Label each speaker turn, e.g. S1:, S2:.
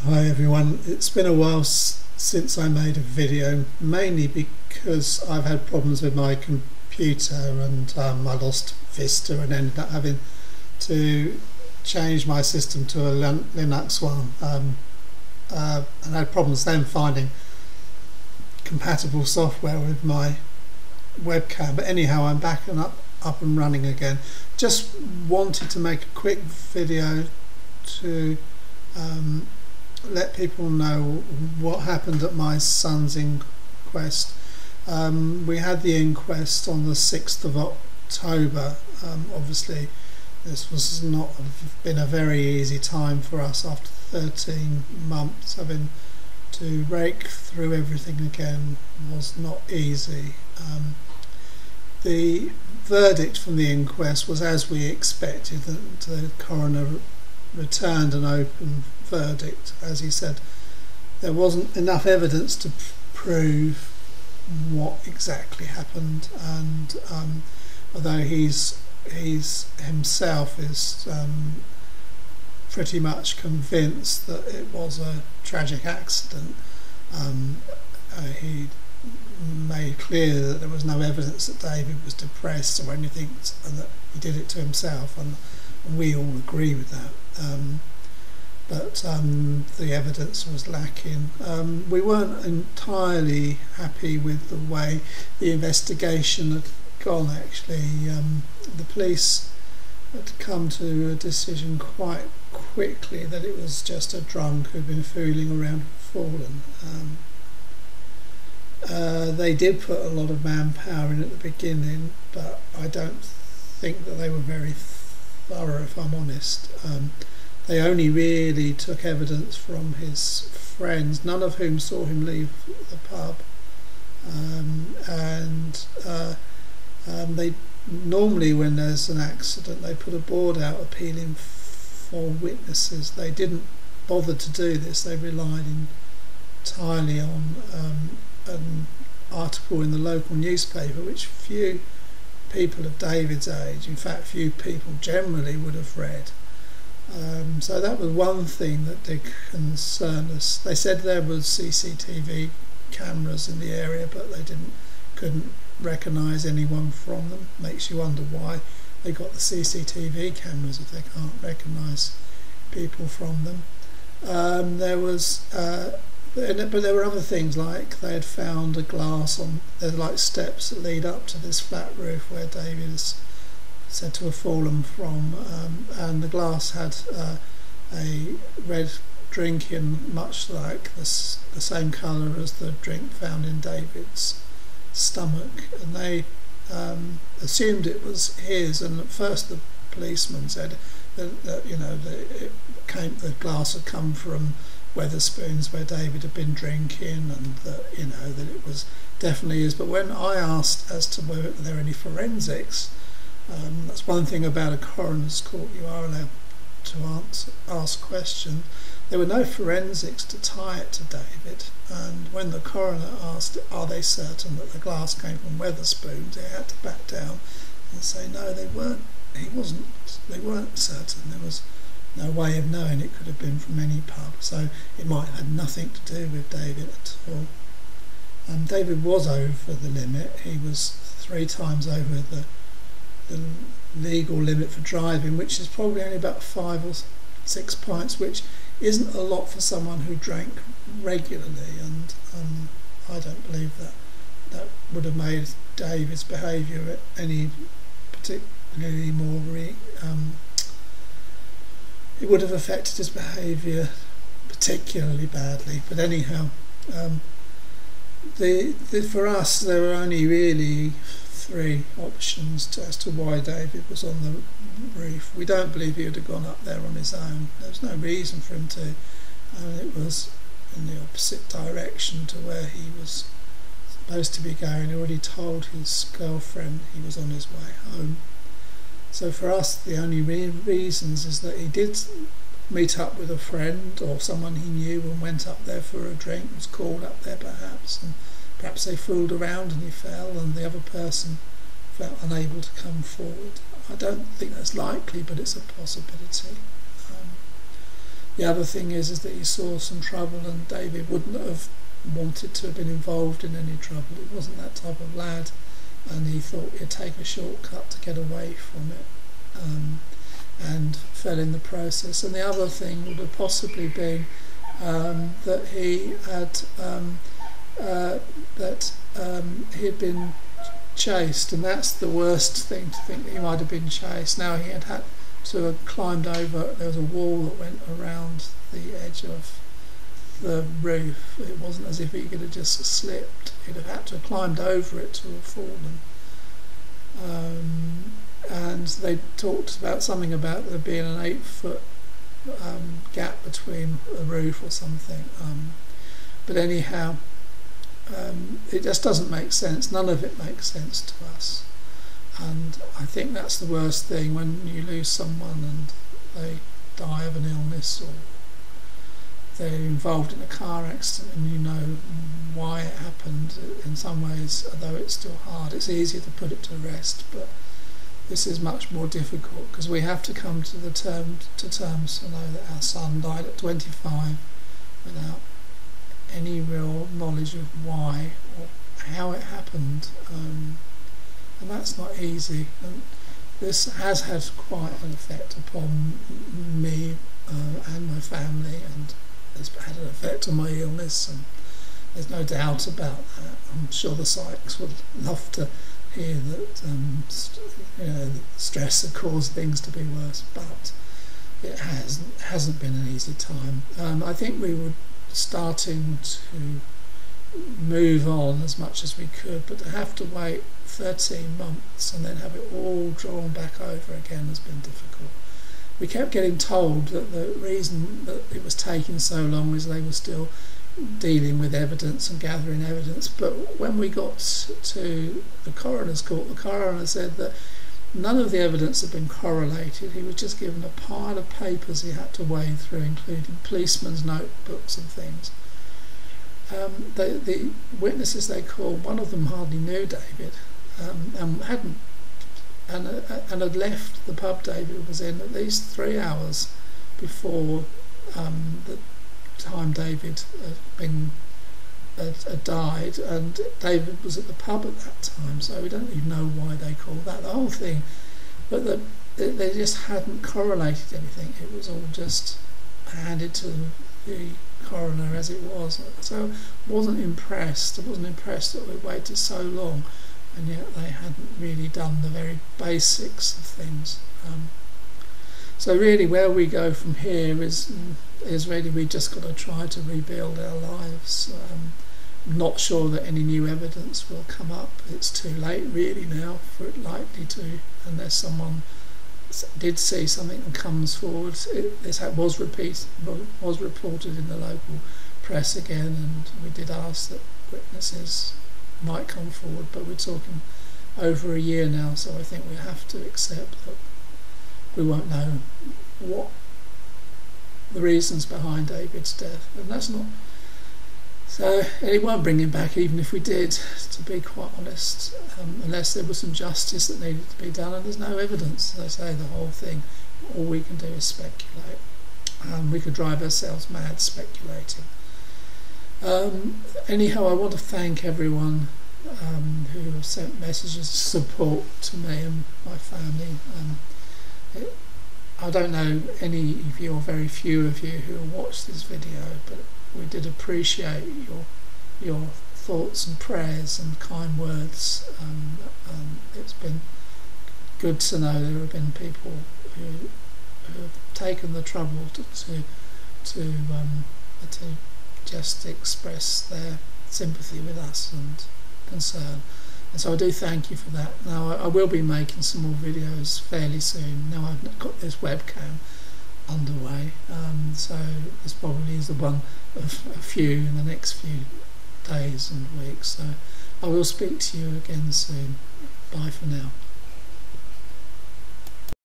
S1: Hi everyone, it's been a while since I made a video, mainly because I've had problems with my computer and I lost Vista and ended up having to change my system to a Linux one, and I had problems then finding compatible software with my webcam, but anyhow I'm back and up and running again. Just wanted to make a quick video to let people know what happened at my son's inquest. We had the inquest on the 6th of October. Obviously this was not been a very easy time for us after 13 months. Having to rake through everything again was not easy. The verdict from the inquest was as we expected. The coroner returned an open verdict. As he said, there wasn't enough evidence to prove what exactly happened, and although he's himself is pretty much convinced that it was a tragic accident, he made clear that there was no evidence that David was depressed or anything, and that he did it to himself, and we all agree with that. But the evidence was lacking. We weren't entirely happy with the way the investigation had gone, actually. The police had come to a decision quite quickly that it was just a drunk who'd been fooling around and fallen. They did put a lot of manpower in at the beginning, but I don't think that they were very thorough, if I'm honest. They only really took evidence from his friends, none of whom saw him leave the pub, they normally, when there's an accident, they put a board out appealing for witnesses. They didn't bother to do this. They relied entirely on an article in the local newspaper, which few people of David's age, in fact few people generally, would have read. So that was one thing that did concern us. They said there was CCTV cameras in the area, but they couldn't recognise anyone from them. Makes you wonder why they got the CCTV cameras if they can't recognise people from them. But there were other things, like they had found a glass on, there's like steps that lead up to this flat roof where David is said to have fallen from, and the glass had a red drink in, much like the same colour as the drink found in David's stomach, and they assumed it was his. And at first the policeman said that the glass had come from Wetherspoons where David had been drinking, and that it was definitely his. But when I asked as to whether there were any forensics, that's one thing about a coroner's court, you are allowed to ask questions. There were no forensics to tie it to David, and when the coroner asked, are they certain that the glass came from Wetherspoons, they had to back down and say no, they weren't. They weren't certain. There was no way of knowing. It could have been from any pub, so it might have had nothing to do with David at all. David was over the limit. He was 3 times over the legal limit for driving, which is probably only about 5 or 6 pints, which isn't a lot for someone who drank regularly, and I don't believe that would have made David's behaviour any particularly more it would have affected his behaviour particularly badly. But anyhow, for us there were only really 3 options as to why David was on the roof. We don't believe he would have gone up there on his own. There was no reason for him to, and it was in the opposite direction to where he was supposed to be going. He already told his girlfriend he was on his way home. So for us the only reasons is that he did meet up with a friend or someone he knew and went up there for a drink, was called up there perhaps, and perhaps they fooled around and he fell and the other person felt unable to come forward. I don't think that's likely, but it's a possibility. The other thing is that he saw some trouble, and David wouldn't have wanted to have been involved in any trouble. He wasn't that type of lad, and he thought he'd take a shortcut to get away from it, and fell in the process. And the other thing would have possibly been that he had he had been chased, and that's the worst thing, to think that he might have been chased. Now he had to have climbed over. There was a wall that went around the edge of the roof. It wasn't as if he could have just slipped. He'd have had to have climbed over it to have fallen. And they talked about something about there being an 8-foot gap between a roof or something. But anyhow, it just doesn't make sense. None of it makes sense to us. And I think that's the worst thing, when you lose someone and they die of an illness, or they're involved in a car accident and you know why it happened. In some ways, although it's still hard, it's easier to put it to rest, but this is much more difficult, because we have to come to terms to know that our son died at 25 without any real knowledge of why or how it happened, and that's not easy. And this has had quite an effect upon me and my family, and it's had an effect on my illness, and there's no doubt about that. I'm sure the psychs would love to hear that stress had caused things to be worse, but it hasn't been an easy time. I think we were starting to move on as much as we could, but to have to wait 13 months and then have it all drawn back over again has been difficult. We kept getting told that the reason that it was taking so long was they were still dealing with evidence and gathering evidence, but when we got to the coroner's court, the coroner said that none of the evidence had been correlated. He was just given a pile of papers he had to wade through, including policemen's notebooks and things. The witnesses they called, one of them hardly knew David, and had left the pub David was in at least 3 hours before the time David had died, and David was at the pub at that time, so we don't even know why they called that the whole thing. But they just hadn't correlated anything. It was all just handed to the coroner as it was. So I wasn't impressed. I wasn't impressed that we waited so long, and yet they hadn't really done the very basics of things. So really, where we go from here is really we just got to try to rebuild our lives. I'm not sure that any new evidence will come up. It's too late really now for it likely to, unless someone did see something and comes forward. This was reported in the local press again, and we did ask that witnesses might come forward, but we're talking over a year now, so I think we have to accept that we won't know what the reasons behind David's death, and that's not so, and it won't bring him back even if we did, to be quite honest, unless there was some justice that needed to be done, and there's no evidence. As I say, the whole thing, all we can do is speculate. We could drive ourselves mad speculating. Anyhow, I want to thank everyone who have sent messages of support to me and my family. I don't know any of you, or very few of you, who will watch this video, but we did appreciate your thoughts and prayers and kind words. It's been good to know there have been people who have taken the trouble to just express their sympathy with us and concern. And so I do thank you for that. Now I will be making some more videos fairly soon. Now I've got this webcam underway, so this probably is the one of a few in the next few days and weeks. So I will speak to you again soon. Bye for now.